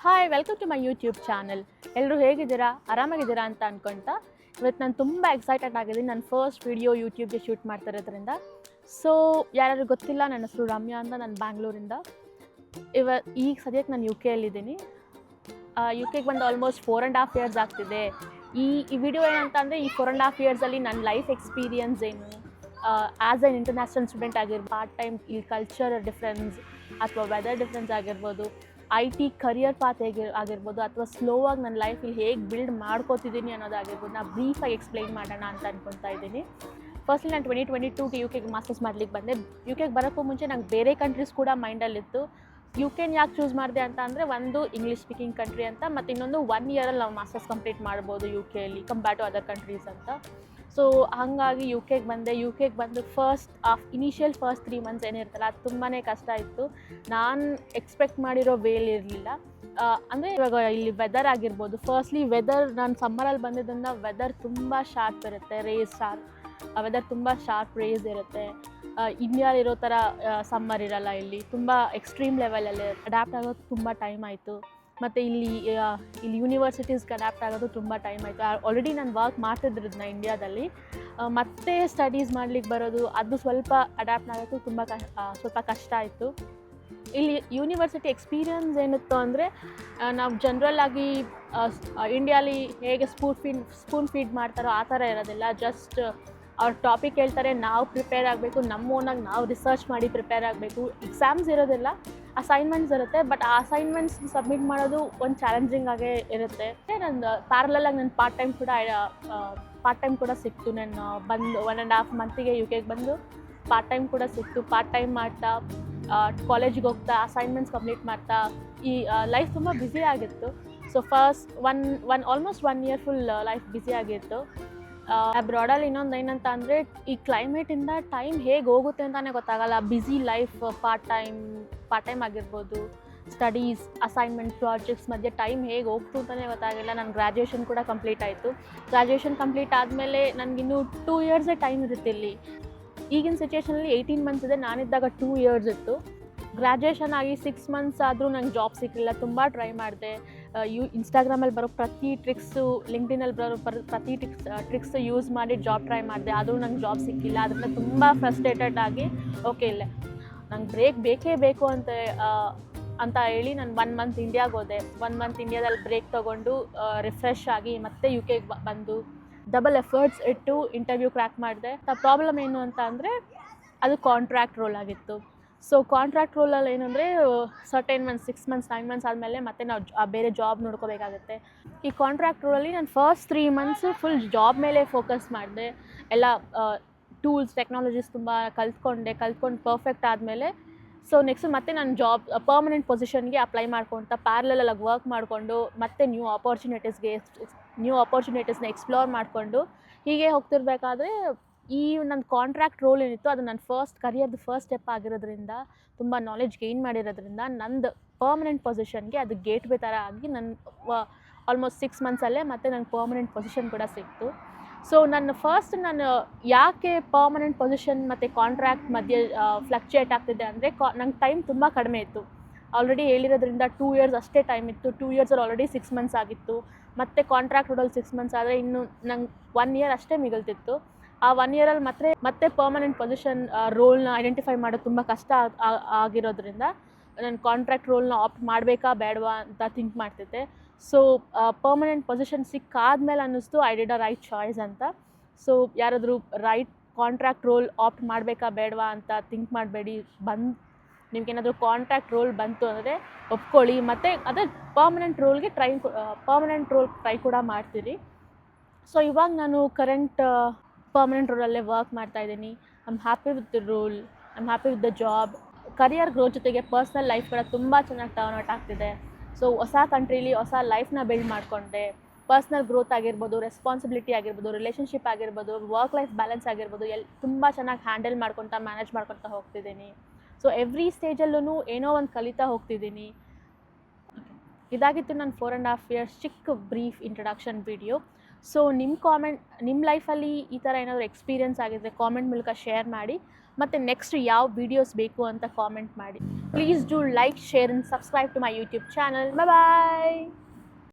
Hi welcome to my YouTube channel. ಎಲ್ಲರೂ ಹೇಗಿದ್ದೀರಾ, ಆರಾಮಾಗಿದ್ದೀರಾ ಅಂತ ಅನ್ಕೊಳ್ತಾ ಇವತ್ತು ನಾನು ತುಂಬ ಎಕ್ಸೈಟೆಡ್ ಆಗಿದ್ದೀನಿ. ನನ್ನ ಫಸ್ಟ್ ವಿಡಿಯೋ ಯೂಟ್ಯೂಬ್ಗೆ ಶೂಟ್ ಮಾಡ್ತಿರೋದ್ರಿಂದ. ಸೊ ಯಾರಾದ್ರೂ ಗೊತ್ತಿಲ್ಲ, ನನ್ನ ಹೆಸರು ರಮ್ಯಾ ಅಂತ, ನಾನು ಬ್ಯಾಂಗ್ಳೂರಿಂದ. ಈಗ ಸದ್ಯಕ್ಕೆ ನಾನು UK ಗೆ ಬಂದು ಆಲ್ಮೋಸ್ಟ್ 4.5 ಇಯರ್ಸ್ ಆಗ್ತಿದೆ. ಈ ವಿಡಿಯೋ ಏನಂತ ಅಂದರೆ, ಈ 4.5 ಇಯರ್ಸಲ್ಲಿ ನನ್ನ ಲೈಫ್ ಎಕ್ಸ್ಪೀರಿಯನ್ಸ್ ಏನು, ಆ್ಯಸ್ ಎನ್ ಇಂಟರ್ನ್ಯಾಷನಲ್ ಸ್ಟೂಡೆಂಟ್ ಆಗಿರ್ಬೋದು, ಪಾರ್ಟ್ ಟೈಮ್ ಇಲ್ಲಿ ಕಲ್ಚರ್ ಡಿಫ್ರೆನ್ಸ್ ಅಥವಾ ವೆದರ್ ಡಿಫ್ರೆನ್ಸ್ ಆಗಿರ್ಬೋದು, IT ಕರಿಯರ್ ಪಾತ್ ಆಗಿರ್ಬೋದು, ಅಥವಾ ಸ್ಲೋ ಆಗಿ ನನ್ನ ಲೈಫಲ್ಲಿ ಹೇಗೆ ಬಿಲ್ಡ್ ಮಾಡ್ಕೋತಿದ್ದೀನಿ ಅನ್ನೋದಾಗಿರ್ಬೋದು, ನಾನು ಬ್ರೀಫಾಗಿ ಎಕ್ಸ್ಪ್ಲೈನ್ ಮಾಡೋಣ ಅಂತ ಅನ್ಕೊತಾ ಇದ್ದೀನಿ. ಫಸ್ಟ್ಲಿ ನಾನು 2022 UK ಮಾಸ್ಟರ್ಸ್ ಮಾಡ್ಲಿಕ್ಕೆ ಬಂದೆ. UK ಬರೋಕ್ಕೂ ಮುಂಚೆ ನಂಗೆ ಬೇರೆ ಕಂಟ್ರೀಸ್ ಕೂಡ ಮೈಂಡಲ್ಲಿತ್ತು. UK ಯಾಕೆ ಚೂಸ್ ಮಾಡಿದೆ ಅಂತ ಅಂದರೆ, ಒಂದು ಇಂಗ್ಲೀಷ್ ಸ್ಪೀಕಿಂಗ್ ಕಂಟ್ರಿ ಅಂತ, ಮತ್ತು ಇನ್ನೊಂದು 1 ಇಯರಲ್ಲಿ ನಾವು ಮಾಸ್ಟರ್ಸ್ ಕಂಪ್ಲೀಟ್ ಮಾಡ್ಬೋದು UKಯಲ್ಲಿ ಕಂಪೇರ್ ಟು ಅದರ್ ಕಂಟ್ರೀಸ್ ಅಂತ. ಸೊ ಹಾಗಾಗಿ UK ಬಂದೆ. UK ಬಂದು ಇನಿಷಿಯಲ್ ಫಸ್ಟ್ 3 ಮಂತ್ಸ್ ಏನಿರ್ತಲ್ಲ, ಅದು ತುಂಬಾ ಕಷ್ಟ ಇತ್ತು. ನಾನು ಎಕ್ಸ್ಪೆಕ್ಟ್ ಮಾಡಿರೋ ವೇಲ್ ಇರಲಿಲ್ಲ. ಅಂದರೆ ಇವಾಗ ಇಲ್ಲಿ ವೆದರ್ ಆಗಿರ್ಬೋದು, ಫಸ್ಟ್ಲಿ ವೆದರ್, ನಾನು ಸಮ್ಮರಲ್ಲಿ ಬಂದಿದ್ದರಿಂದ ವೆದರ್ ತುಂಬ ಶಾರ್ಪ್ ಇರುತ್ತೆ, ವೆದರ್ ತುಂಬ ಶಾರ್ಪ್ ರೇಸ್ ಇರುತ್ತೆ. ಇಂಡಿಯಾಲಿರೋ ಥರ ಸಮ್ಮರ್ ಇರಲ್ಲ, ಇಲ್ಲಿ ತುಂಬ ಎಕ್ಸ್ಟ್ರೀಮ್ ಲೆವೆಲಲ್ಲಿ ಅಡ್ಯಾಪ್ಟ್ ಆಗೋದು ತುಂಬ ಟೈಮ್ ಆಯಿತು. ಮತ್ತು ಇಲ್ಲಿ ಯೂನಿವರ್ಸಿಟೀಸ್ಗೆ ಅಡ್ಯಾಪ್ಟ್ ಆಗೋದು ತುಂಬ ಟೈಮ್ ಆಯಿತು. ಆಲ್ರೆಡಿ ನಾನು ವರ್ಕ್ ಮಾಡ್ತಿದ್ದಿರೋದನ್ನ ಇಂಡಿಯಾದಲ್ಲಿ, ಮತ್ತೆ ಸ್ಟಡೀಸ್ ಮಾಡ್ಲಿಕ್ಕೆ ಬರೋದು, ಅದು ಸ್ವಲ್ಪ ಅಡ್ಯಾಪ್ಟ್ ಆಗೋದು ಸ್ವಲ್ಪ ಕಷ್ಟ ಆಯಿತು. ಇಲ್ಲಿ ಯೂನಿವರ್ಸಿಟಿ ಎಕ್ಸ್ಪೀರಿಯನ್ಸ್ ಏನಿತ್ತು ಅಂದರೆ, ನಾವು ಜನರಲ್ಲಾಗಿ ಇಂಡಿಯಾಲಿ ಹೇಗೆ ಸ್ಪೂನ್ ಫೀಡ್ ಮಾಡ್ತಾರೋ ಆ ಥರ ಇರೋದಿಲ್ಲ. ಜಸ್ಟ್ ಅವ್ರ ಟಾಪಿಕ್ ಹೇಳ್ತಾರೆ, ನಾವು ಪ್ರಿಪೇರ್ ಆಗಬೇಕು, ನಮ್ಮ ಓನಾಗಿ ನಾವು ರಿಸರ್ಚ್ ಮಾಡಿ ಪ್ರಿಪೇರ್ ಆಗಬೇಕು. ಎಕ್ಸಾಮ್ಸ್ ಇರೋದಿಲ್ಲ, ಅಸೈನ್ಮೆಂಟ್ಸ್ ಇರುತ್ತೆ. ಬಟ್ ಆ ಅಸೈನ್ಮೆಂಟ್ಸ್ ಸಬ್ಮಿಟ್ ಮಾಡೋದು ಒಂದು ಚಾಲೆಂಜಿಂಗ್ ಆಗೇ ಇರುತ್ತೆ. ನಂದು ಪ್ಯಾರಲಲ್ಲಾಗಿ ನನ್ನ ಪಾರ್ಟ್ ಟೈಮ್ ಕೂಡ ಸಿಕ್ತು. ನಾನು ಬಂದು 1.5 ಮಂತಿಗೆ UK ಬಂದು ಪಾರ್ಟ್ ಟೈಮ್ ಕೂಡ ಸಿಕ್ತು. ಪಾರ್ಟ್ ಟೈಮ್ ಮಾಡ್ತಾ, ಕಾಲೇಜಿಗೆ ಹೋಗ್ತಾ, ಅಸೈನ್ಮೆಂಟ್ಸ್ ಕಂಪ್ಲೀಟ್ ಮಾಡ್ತಾ, ಈ ಲೈಫ್ ತುಂಬ ಬ್ಯುಸಿ ಆಗಿತ್ತು. So first almost 1 year full life busy ಆಗಿತ್ತು. ಅಬ್ರಾಡಲ್ಲಿ ಇನ್ನೊಂದು ಏನಂತ ಅಂದರೆ, ಈ ಕ್ಲೈಮೇಟಿಂದ ಟೈಮ್ ಹೇಗೆ ಹೋಗುತ್ತೆ ಅಂತಲೇ ಗೊತ್ತಾಗಲ್ಲ. ಬ್ಯುಸಿ ಲೈಫ್, ಪಾರ್ಟ್ ಟೈಮ್ ಆಗಿರ್ಬೋದು, ಸ್ಟಡೀಸ್, ಅಸೈನ್ಮೆಂಟ್, ಪ್ರಾಜೆಕ್ಟ್ಸ್ ಮಧ್ಯೆ ಟೈಮ್ ಹೇಗೆ ಹೋಗ್ತು ಅಂತಲೇ ಗೊತ್ತಾಗಿಲ್ಲ. ನನ್ನ ಗ್ರ್ಯಾಜುಯೇಷನ್ ಕೂಡ ಕಂಪ್ಲೀಟ್ ಆಯಿತು. ಗ್ರ್ಯಾಜುಯೇಷನ್ ಕಂಪ್ಲೀಟ್ ಆದಮೇಲೆ ನನಗಿನ್ನೂ 2 ಇಯರ್ಸೇ ಟೈಮ್ ಇರುತ್ತೆ ಇಲ್ಲಿ. ಈಗಿನ ಸಿಚುವೇಷನಲ್ಲಿ 18 ಮಂತ್ಸ್ ಇದೆ, ನಾನಿದ್ದಾಗ 2 ಇಯರ್ಸ್ ಇತ್ತು. ಗ್ರ್ಯಾಜುಯೇಷನ್ ಆಗಿ 6 ಮಂತ್ಸ್ ಆದರೂ ನಂಗೆ ಜಾಬ್ ಸಿಕ್ಕಿಲ್ಲ. ತುಂಬ ಟ್ರೈ ಮಾಡಿದೆ. ಇನ್ಸ್ಟಾಗ್ರಾಮಲ್ಲಿ ಬರೋ ಪ್ರತಿ ಟ್ರಿಕ್ಸು, ಲಿಂಕ್ಡ್ಇನಲ್ಲಿ ಬರೋ ಪ್ರತಿ ಟ್ರಿಕ್ಸ್ ಯೂಸ್ ಮಾಡಿ ಜಾಬ್ ಟ್ರೈ ಮಾಡಿದೆ, ಆದರೂ ನಂಗೆ ಜಾಬ್ ಸಿಕ್ಕಿಲ್ಲ. ಅದರಿಂದ ತುಂಬ ಫ್ರಸ್ಟ್ರೇಟೆಡ್ ಆಗಿ, ಓಕೆ ಇಲ್ಲ ನಂಗೆ ಬ್ರೇಕ್ ಬೇಕೇ ಬೇಕು ಅಂತ ಹೇಳಿ ನಾನು 1 ಮಂತ್ ಇಂಡಿಯಾಗೆ ಹೋದೆ. 1 ಮಂತ್ ಇಂಡಿಯಾದಲ್ಲಿ ಬ್ರೇಕ್ ತೊಗೊಂಡು ರಿಫ್ರೆಶ್ ಆಗಿ ಮತ್ತೆ UK ಬಂದು ಡಬಲ್ ಎಫರ್ಟ್ಸ್ ಇಟ್ಟು ಇಂಟರ್ವ್ಯೂ ಕ್ರ್ಯಾಕ್ ಮಾಡಿದೆ. ಪ್ರಾಬ್ಲಮ್ ಏನು ಅಂತ ಅಂದರೆ, ಅದು ಕಾಂಟ್ರಾಕ್ಟ್ ರೋಲ್ ಆಗಿತ್ತು. ಸೊ ಕಾಂಟ್ರಾಕ್ಟ್ ರೋಲಲ್ಲಿ ಏನಂದರೆ, ಸರ್ಟೈನ್ ಮಂತ್ಸ್, 6 ಮಂತ್ಸ್ 9 ಮಂತ್ಸ್ ಆದಮೇಲೆ ಮತ್ತೆ ನಾವು ಬೇರೆ ಜಾಬ್ ನೋಡ್ಕೋಬೇಕಾಗುತ್ತೆ. ಈ ಕಾಂಟ್ರಾಕ್ಟ್ ರೋಲಲ್ಲಿ ನಾನು ಫಸ್ಟ್ 3 ಮಂತ್ಸು ಫುಲ್ ಜಾಬ್ ಮೇಲೆ ಫೋಕಸ್ ಮಾಡಿದೆ. ಎಲ್ಲ ಟೂಲ್ಸ್, ಟೆಕ್ನಾಲಜೀಸ್ ತುಂಬ ಕಲ್ತ್ಕೊಂಡು ಪರ್ಫೆಕ್ಟ್ ಆದಮೇಲೆ, ಸೊ ನೆಕ್ಸ್ಟ್ ಮತ್ತೆ ನಾನು ಪರ್ಮನೆಂಟ್ ಪೊಸಿಷನ್ಗೆ ಅಪ್ಲೈ ಮಾಡ್ಕೊತ ಪ್ಯಾರಲಲ್ಲಾಗಿ ವರ್ಕ್ ಮಾಡಿಕೊಂಡು, ಮತ್ತೆ ನ್ಯೂ ಆಪರ್ಚುನಿಟೀಸ್ನ ಎಕ್ಸ್ಪ್ಲೋರ್ ಮಾಡಿಕೊಂಡು ಹೀಗೆ ಹೋಗ್ತಿರ್ಬೇಕಾದ್ರೆ, ಈ ನನ್ನ ಕಾಂಟ್ರಾಕ್ಟ್ ರೋಲ್ ಏನಿತ್ತು, ಅದು ನನ್ನ ಕರಿಯರ್ದು ಫಸ್ಟ್ ಸ್ಟೆಪ್ ಆಗಿರೋದ್ರಿಂದ, ತುಂಬ ನಾಲೆಡ್ಜ್ ಗೇನ್ ಮಾಡಿರೋದ್ರಿಂದ, ನಂದು ಪರ್ಮನೆಂಟ್ ಪೊಸಿಷನ್ಗೆ ಅದು ಗೇಟ್ವೇ ಥರ ಆಗಿ ಆಲ್ಮೋಸ್ಟ್ 6 ಮಂತ್ಸಲ್ಲೇ ಮತ್ತೆ ನನ್ನ ಪರ್ಮನೆಂಟ್ ಪೊಸಿಷನ್ ಕೂಡ ಸಿಕ್ತು. ಸೊ ನಾನು ಯಾಕೆ ಪರ್ಮನೆಂಟ್ ಪೊಸಿಷನ್ ಮತ್ತು ಕಾಂಟ್ರಾಕ್ಟ್ ಮಧ್ಯೆ ಫ್ಲಕ್ಚುಯೇಟ್ ಆಗ್ತಿದೆ ಅಂದರೆ, ನಂಗೆ ಟೈಮ್ ತುಂಬ ಕಡಿಮೆ ಇತ್ತು. ಆಲ್ರೆಡಿ ಹೇಳಿರೋದ್ರಿಂದ 2 ಇಯರ್ಸ್ ಅಷ್ಟೇ ಟೈಮ್ ಇತ್ತು. 2 ಇಯರ್ಸಲ್ಲಿ ಆಲ್ರೆಡಿ 6 ಮಂತ್ಸ್ ಆಗಿತ್ತು. ಮತ್ತು ಕಾಂಟ್ರಾಕ್ಟ್ ರೋಡಲ್ಲಿ 6 ಮಂತ್ಸ್ ಆದರೆ ಇನ್ನು ನಂಗೆ 1 ಇಯರ್ ಅಷ್ಟೇ ಮಿಗಲ್ತಿತ್ತು. ಆ 1 ಇಯರಲ್ಲಿ ಮತ್ತೆ ಪರ್ಮನೆಂಟ್ ಪೊಸಿಷನ್ ರೋಲ್ನ ಐಡೆಂಟಿಫೈ ಮಾಡೋದು ತುಂಬ ಕಷ್ಟ ಆಗಿರೋದ್ರಿಂದ, ನಾನು ಕಾಂಟ್ರಾಕ್ಟ್ ರೋಲ್ನ ಆಪ್ಟ್ ಮಾಡಬೇಕಾ ಬೇಡವಾ ಅಂತ ಥಿಂಕ್ ಮಾಡ್ತಿದ್ದೆ. ಸೊ ಪರ್ಮನೆಂಟ್ ಪೊಸಿಷನ್ ಸಿಕ್ಕಾದ್ಮೇಲೆ ಅನ್ನಿಸ್ತು I did a right choice ಅಂತ. ಸೊ ಯಾರಾದರೂ ರೈಟ್ ಕಾಂಟ್ರಾಕ್ಟ್ ರೋಲ್ ಆಪ್ಟ್ ಮಾಡಬೇಕಾ ಬೇಡವಾ ಅಂತ ಥಿಂಕ್ ಮಾಡಬೇಡಿ. ನಿಮ್ಗೇನಾದರೂ ಕಾಂಟ್ರಾಕ್ಟ್ ರೋಲ್ ಬಂತು ಅಂದರೆ ಒಪ್ಕೊಳ್ಳಿ, ಮತ್ತು ಅದೇ ಪರ್ಮನೆಂಟ್ ರೋಲ್ ಟ್ರೈ ಕೂಡ ಮಾಡ್ತೀರಿ. ಸೊ ಇವಾಗ ನಾನು ಕರೆಂಟ್ ಪರ್ಮನೆಂಟ್ ರೋಲಲ್ಲೇ ವರ್ಕ್ ಮಾಡ್ತಾಯಿದ್ದೀನಿ. I am happy with the role, I am happy with the job. Career growth ಜೊತೆಗೆ ಪರ್ಸ್ನಲ್ ಲೈಫ್ ಕೂಡ ತುಂಬ ಚೆನ್ನಾಗಿ ಟರ್ನ್ ಔಟ್ ಆಗ್ತಿದೆ. ಸೊ ಹೊಸ ಕಂಟ್ರೀಲಿ ಹೊಸ ಲೈಫ್ನ ಬಿಲ್ಡ್ ಮಾಡಿಕೊಂಡೆ. ಪರ್ಸ್ನಲ್ ಗ್ರೋತ್ ಆಗಿರ್ಬೋದು, ರೆಸ್ಪಾನ್ಸಿಬಿಲಿಟಿ ಆಗಿರ್ಬೋದು, ರಿಲೇಷನ್ಶಿಪ್ ಆಗಿರ್ಬೋದು, ವರ್ಕ್ ಲೈಫ್ ಬ್ಯಾಲೆನ್ಸ್ ಆಗಿರ್ಬೋದು, ತುಂಬ ಚೆನ್ನಾಗಿ ಮ್ಯಾನೇಜ್ ಮಾಡ್ಕೊತಾ ಹೋಗ್ತಿದ್ದೀನಿ. ಸೊ ಎವ್ರಿ ಸ್ಟೇಜಲ್ಲೂ ಏನೋ ಒಂದು ಕಲಿತಾ ಹೋಗ್ತಿದ್ದೀನಿ. ಇದಾಗಿತ್ತು ನನ್ನ 4.5 ಇಯರ್ಸ್ ಚಿಕ್ಕ ಬ್ರೀಫ್ ಇಂಟ್ರಡಕ್ಷನ್ ವಿಡಿಯೋ. ಸೊ ನಿಮ್ಮ ಲೈಫಲ್ಲಿ ಈ ಥರ ಏನಾದರೂ ಎಕ್ಸ್ಪೀರಿಯನ್ಸ್ ಆಗಿದ್ದರೆ ಕಾಮೆಂಟ್ ಮೂಲಕ ಶೇರ್ ಮಾಡಿ. ಮತ್ತು ನೆಕ್ಸ್ಟ್ ಯಾವ ವೀಡಿಯೋಸ್ ಬೇಕು ಅಂತ ಕಾಮೆಂಟ್ ಮಾಡಿ. Please do like, share and subscribe to my YouTube channel. Bye.